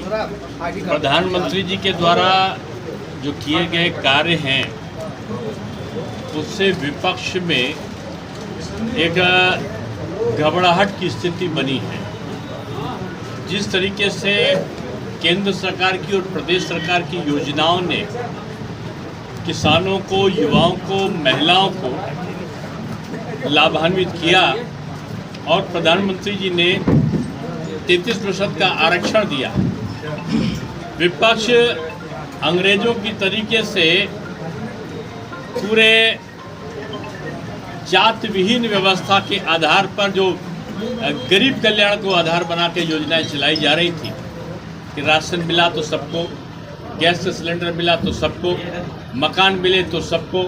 प्रधानमंत्री जी के द्वारा जो किए गए कार्य हैं उससे विपक्ष में एक घबराहट की स्थिति बनी है। जिस तरीके से केंद्र सरकार की और प्रदेश सरकार की योजनाओं ने किसानों को, युवाओं को, महिलाओं को लाभान्वित किया और प्रधानमंत्री जी ने 33% का आरक्षण दिया, विपक्ष अंग्रेजों की तरीके से पूरे जात विहीन व्यवस्था के आधार पर जो गरीब कल्याण को आधार बना के योजनाएं चलाई जा रही थी कि राशन मिला तो सबको, गैस सिलेंडर मिला तो सबको, मकान मिले तो सबको,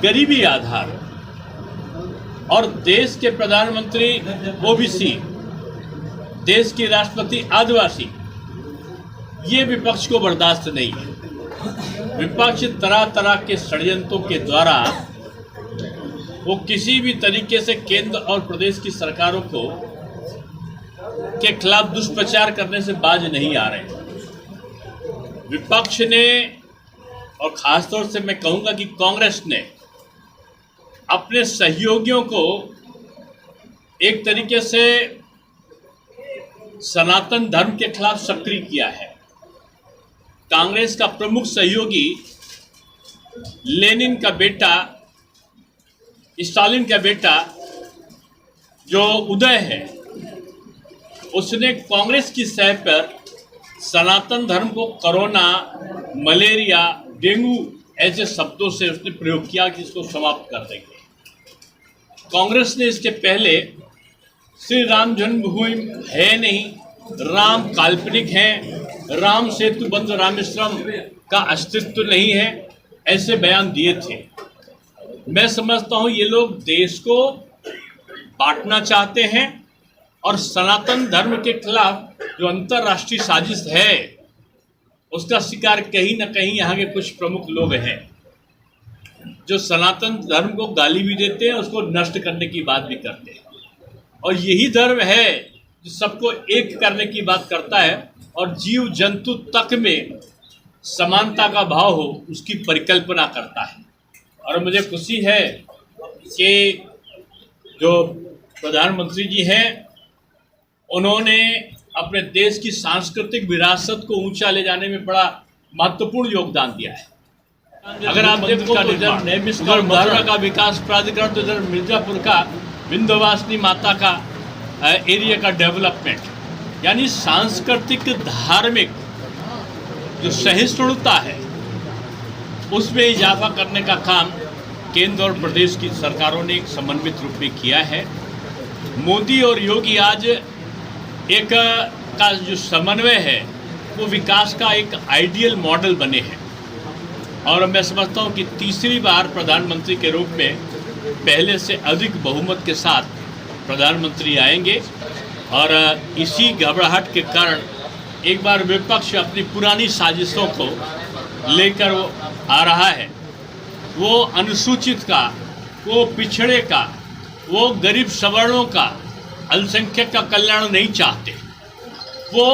गरीबी आधार, और देश के प्रधानमंत्री ओबीसी, देश के राष्ट्रपति आदिवासी, ये विपक्ष को बर्दाश्त नहीं है। विपक्ष तरह तरह के षड्यंत्रों के द्वारा वो किसी भी तरीके से केंद्र और प्रदेश की सरकारों को के खिलाफ दुष्प्रचार करने से बाज नहीं आ रहे। विपक्ष ने, और खासतौर से मैं कहूँगा कि कांग्रेस ने अपने सहयोगियों को एक तरीके से सनातन धर्म के खिलाफ सक्रिय किया है। कांग्रेस का प्रमुख सहयोगी लेनिन का बेटा, स्टालिन का बेटा जो उदय है, उसने कांग्रेस की सह पर सनातन धर्म को कोरोना, मलेरिया, डेंगू ऐसे शब्दों से उसने प्रयोग किया कि इसको समाप्त कर देंगे। कांग्रेस ने इसके पहले श्री राम जन्मभूमि है नहीं, राम काल्पनिक है, राम सेतु बंद रामेश्वरम का अस्तित्व नहीं है, ऐसे बयान दिए थे। मैं समझता हूँ ये लोग देश को बांटना चाहते हैं और सनातन धर्म के खिलाफ जो अंतर्राष्ट्रीय साजिश है उसका शिकार कहीं ना कहीं यहाँ के कुछ प्रमुख लोग हैं जो सनातन धर्म को गाली भी देते हैं, उसको नष्ट करने की बात भी करते हैं। और यही धर्म है जो सबको एक करने की बात करता है और जीव जंतु तक में समानता का भाव हो उसकी परिकल्पना करता है। और मुझे खुशी है कि जो प्रधानमंत्री जी हैं उन्होंने अपने देश की सांस्कृतिक विरासत को ऊंचा ले जाने में बड़ा महत्वपूर्ण योगदान दिया है। अगर आप देखो तो इधर नैमिषारण्य मथुरा का विकास प्राधिकरण, तो इधर मिर्जापुर का विंध्यवासिनी माता का एरिया का डेवलपमेंट, यानी सांस्कृतिक धार्मिक जो सहिष्णुता है उसमें इजाफा करने का काम केंद्र और प्रदेश की सरकारों ने एक समन्वित रूप में किया है। मोदी और योगी आज एक का जो समन्वय है वो विकास का एक आइडियल मॉडल बने हैं। और मैं समझता हूँ कि तीसरी बार प्रधानमंत्री के रूप में पहले से अधिक बहुमत के साथ प्रधानमंत्री आएंगे। और इसी घबराहट के कारण एक बार विपक्ष अपनी पुरानी साजिशों को लेकर वो आ रहा है। वो अनुसूचित का, वो पिछड़े का, वो गरीब सवर्णों का, अल्पसंख्यक का कल्याण नहीं चाहते। वो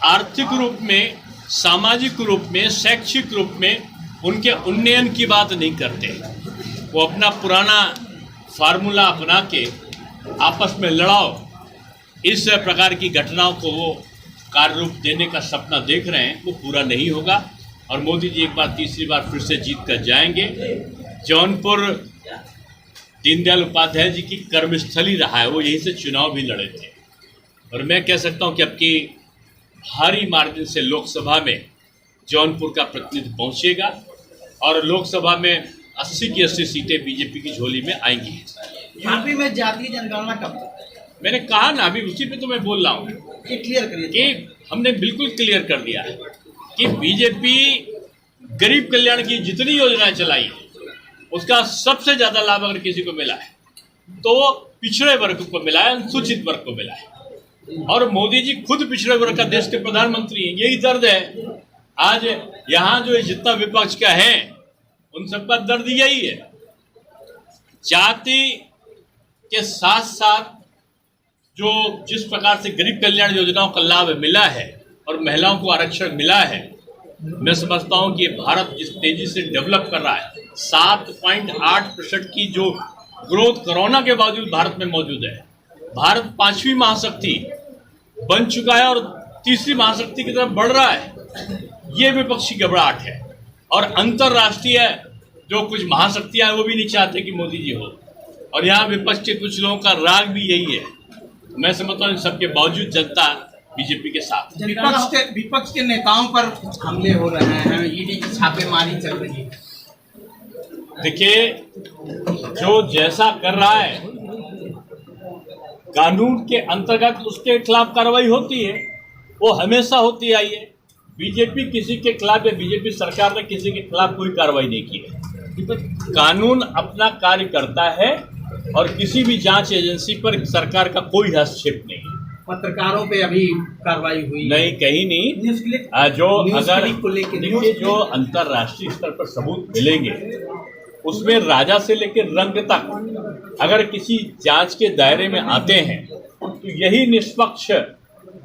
आर्थिक रूप में, सामाजिक रूप में, शैक्षिक रूप में उनके उन्नयन की बात नहीं करते। वो अपना पुराना फार्मूला अपना के आपस में लड़ाओ, इस प्रकार की घटनाओं को वो कार्य रूप देने का सपना देख रहे हैं, वो पूरा नहीं होगा। और मोदी जी एक बार, तीसरी बार फिर से जीत कर जाएंगे। जौनपुर दीनदयाल उपाध्याय जी की कर्मस्थली रहा है, वो यहीं से चुनाव भी लड़े थे। और मैं कह सकता हूँ कि अब की भारी मार्जिन से लोकसभा में जौनपुर का प्रतिनिधि पहुँचेगा और लोकसभा में 80 की 80 सीटें बीजेपी की झोली में आएंगी। यूपी में जातीय जनगणना कब तक? मैंने कहा ना, अभी उसी पे तो मैं बोल रहा हूँ ये क्लियर करिए कि हमने बिल्कुल क्लियर कर दिया है कि बीजेपी गरीब कल्याण की जितनी योजनाएं चलाई है उसका सबसे ज़्यादा लाभ अगर किसी को मिला है तो पिछड़े वर्ग को मिला है, अनुसूचित वर्ग को मिला है। और मोदी जी खुद पिछड़े वर्ग का देश के प्रधानमंत्री हैं। यही दर्द है आज यहाँ जो जितना विपक्ष का है उन सबका दर्द यही है। जाति के साथ साथ जो जिस प्रकार से गरीब कल्याण योजनाओं का लाभ मिला है और महिलाओं को आरक्षण मिला है, मैं समझता हूं कि भारत जिस तेजी से डेवलप कर रहा है, 7.8% की जो ग्रोथ कोरोना के बावजूद भारत में मौजूद है। भारत 5वीं महाशक्ति बन चुका है और तीसरी महाशक्ति की तरफ बढ़ रहा है। ये विपक्षी घबराहट है और अंतरराष्ट्रीय जो कुछ महाशक्तियां हैं वो भी नहीं चाहते कि मोदी जी हो, और यहाँ विपक्ष के कुछ लोगों का राग भी यही है। मैं समझता हूँ इन सबके बावजूद जनता बीजेपी के साथ। विपक्ष के नेताओं पर हमले हो रहे हैं, ईडी की छापेमारी चल रही है। देखिए, जो जैसा कर रहा है कानून के अंतर्गत उसके खिलाफ कार्रवाई होती है, वो हमेशा होती आई है। बीजेपी किसी के खिलाफ या बीजेपी सरकार ने किसी के खिलाफ कोई कार्रवाई नहीं की है। कानून अपना कार्य करता है और किसी भी जांच एजेंसी पर सरकार का कोई हस्तक्षेप नहीं है। पत्रकारों पे अभी कार्रवाई हुई नहीं, कहीं नहीं। जो अगर देखिए, जो अंतर्राष्ट्रीय स्तर पर सबूत मिलेंगे उसमें राजा से लेकर रंग तक अगर किसी जांच के दायरे में आते हैं तो यही निष्पक्ष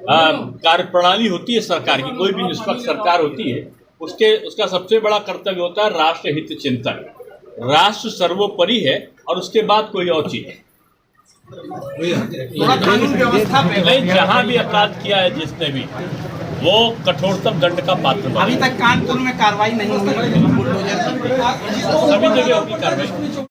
कार्यप्रणाली होती है सरकार की। कोई भी निष्पक्ष सरकार होती है उसका सबसे बड़ा कर्तव्य होता है राष्ट्र हित चिंतन। राष्ट्र सर्वोपरि है और उसके बाद कोई और चीज है। थोड़ा कानून व्यवस्था पे नहीं, जहां भी अपराध किया है जिसने भी, वो कठोरतम दंड का पात्र बने। अभी तक कानपुर में कार्रवाई नहीं हुई, बुलडोजर सभी जगह होगी कार्रवाई।